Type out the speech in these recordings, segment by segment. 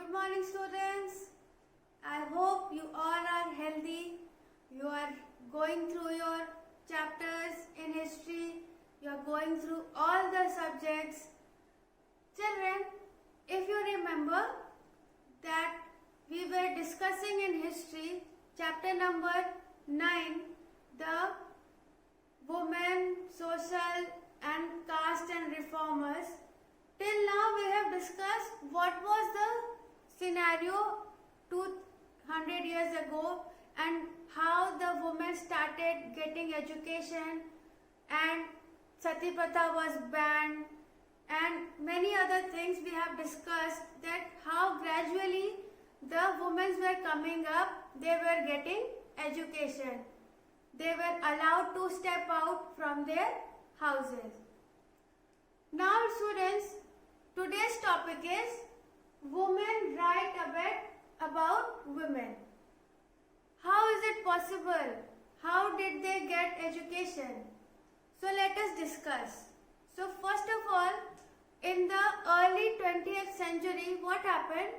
Good morning, students. I hope you all are healthy. You are going through your chapters in history. You are going through all the subjects. Children, if you remember that we were discussing in history, chapter number 9, the women, social and caste and reformers. Till now we have discussed what was the scenario 200 years ago and how the women started getting education and Sati Pratha was banned and many other things we have discussed, that how gradually the women were coming up, they were getting education. They were allowed to step out from their houses. Now students, today's topic is women write a bit about women. How is it possible? How did they get education? So let us discuss. So first of all, in the early 20th century, what happened?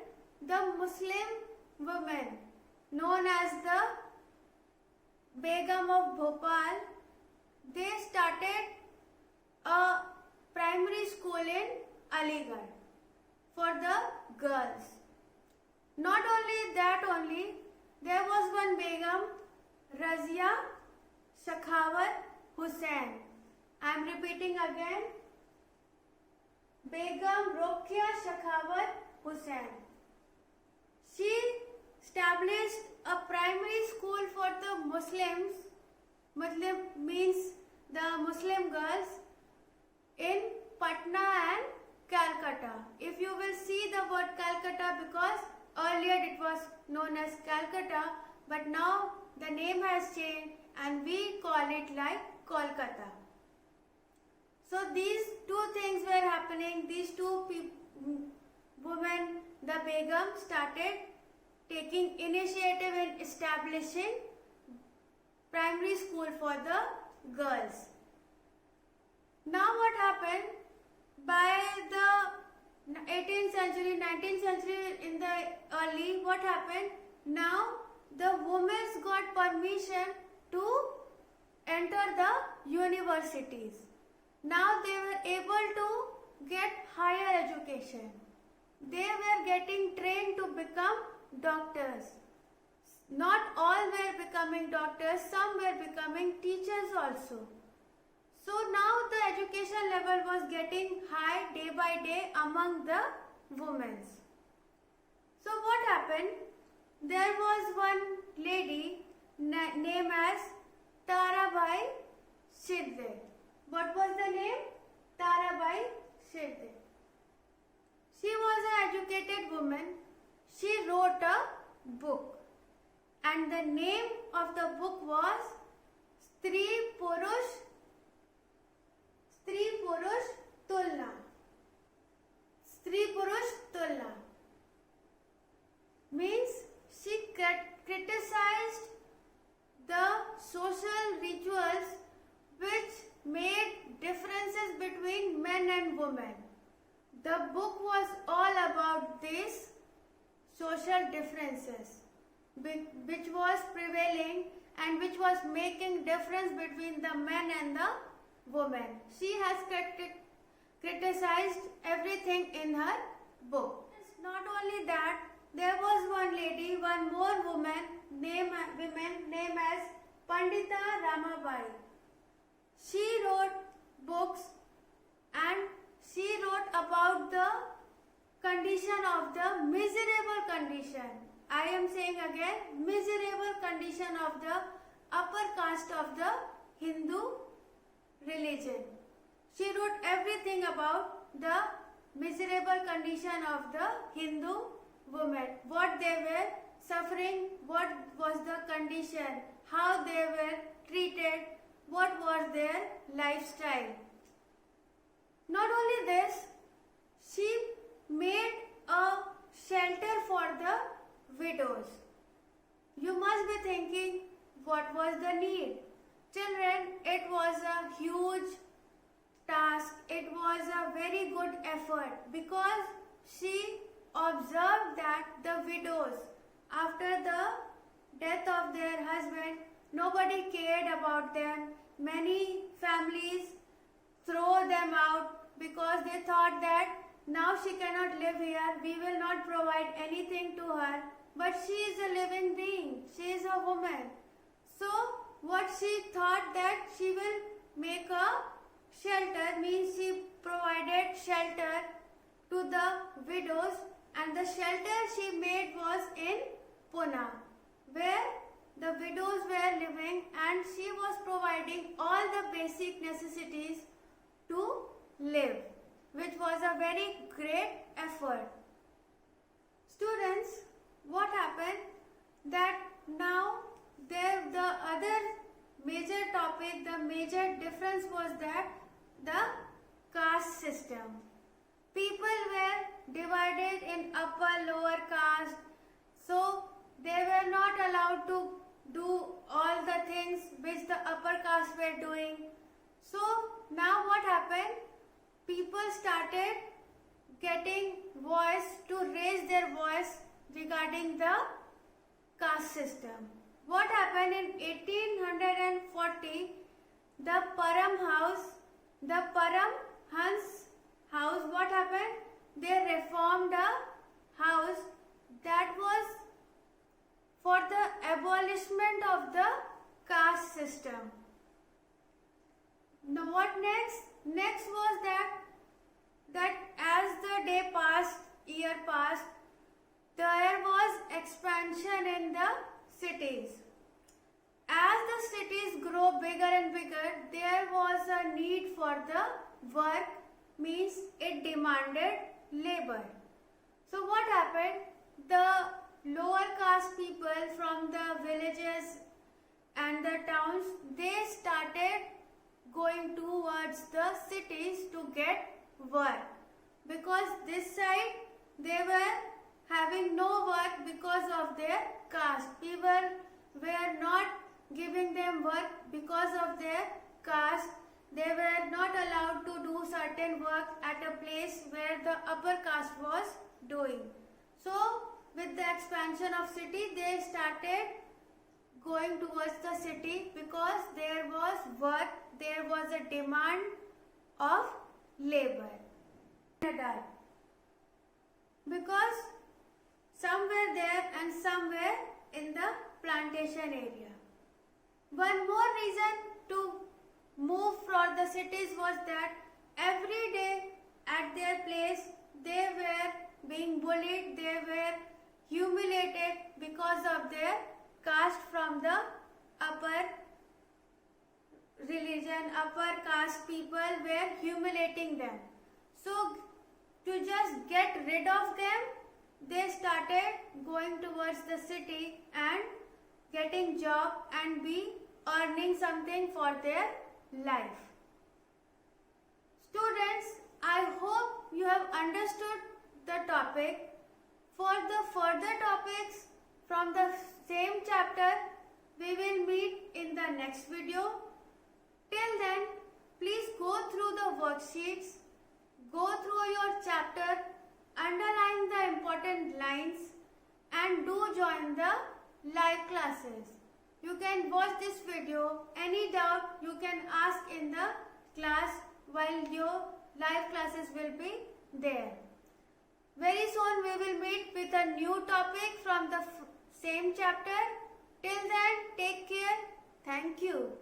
The Muslim women known as the Begum of Bhopal, they started a primary school in Aligarh for the girls. Not only that only, there was one Begum, Razia Shakhawat Hussain. I am repeating again, Begum Rokia Shakhawat Hussain. She established a primary school for the Muslims, Muslim means the Muslim girls, in Patna and Calcutta. If you will see the word Calcutta, because earlier it was known as Calcutta, but now the name has changed and we call it like Kolkata. So these two things were happening. These two women, the Begum, started taking initiative in establishing primary school for the girls. Now what happened? By the 18th century, 19th century in the early, what happened? Now the women got permission to enter the universities. Now they were able to get higher education. They were getting trained to become doctors. Not all were becoming doctors, some were becoming teachers also. So now the education level was getting high day by day among the women. So what happened? There was one lady named as Tarabai Shirde. What was the name? Tarabai Shirde. She was an educated woman. She wrote a book and the name of the book was Stree Purush Tulna. Stree Purush Tulna means she criticized the social rituals which made differences between men and women. The book was all about these social differences which was prevailing and which was making difference between the men and the women. She has criticized everything in her book. Not only that, there was one lady, one more woman named as Pandita Ramabai. She wrote books and she wrote about the condition of the miserable condition. I am saying again, miserable condition of the upper caste of the Hindu religion. She wrote everything about the miserable condition of the Hindu women, what they were suffering, what was the condition, how they were treated, what was their lifestyle. Not only this, she made a shelter for the widows. You must be thinking, what was the need? Children, it was a huge task. It was a very good effort because she observed that the widows, after the death of their husband, nobody cared about them. Many families throw them out because they thought that now she cannot live here, we will not provide anything to her. But she is a living being, she is a woman. So what she thought that she will make a shelter, means she provided shelter to the widows, and the shelter she made was in Pune, where the widows were living, and she was providing all the basic necessities to live, which was a very great effort. Students, what happened that now the other major topic, the major difference was that the caste system. People were divided in upper, lower caste, so they were not allowed to do all the things which the upper caste were doing. So now what happened? People started getting voice to raise their voice regarding the caste system. What happened in 1840? The Param House, the Param Hans House, what happened? They reformed a house that was for the abolishment of the caste system. Now what next? Next was that as the day passed, year passed, there was expansion in the cities. As the cities grow bigger and bigger, there was a need for the work, means it demanded labor. So what happened? The lower caste people from the villages and the towns, they started going towards the cities to get work, because this side they were having no work because of their caste. People were not giving them work because of their caste. They were not allowed to do certain work at a place where the upper caste was doing. So with the expansion of city, they started going towards the city because there was work, there was a demand of labor. Because some were there and some were in the plantation area. One more reason to move from the cities was that every day at their place they were being bullied, they were humiliated because of their caste from the upper religion, upper caste people were humiliating them. So to just get rid of them, they started going towards the city and getting job and be earning something for their life. Students, I hope you have understood the topic. For the further topics from the same chapter, we will meet in the next video. Till then, please go through the worksheets, go through your chapter, underline the important lines, and do join the live classes. You can watch this video. Any doubt you can ask in the class while your live classes will be there. Very soon we will meet with a new topic from the same chapter. Till then, take care. Thank you.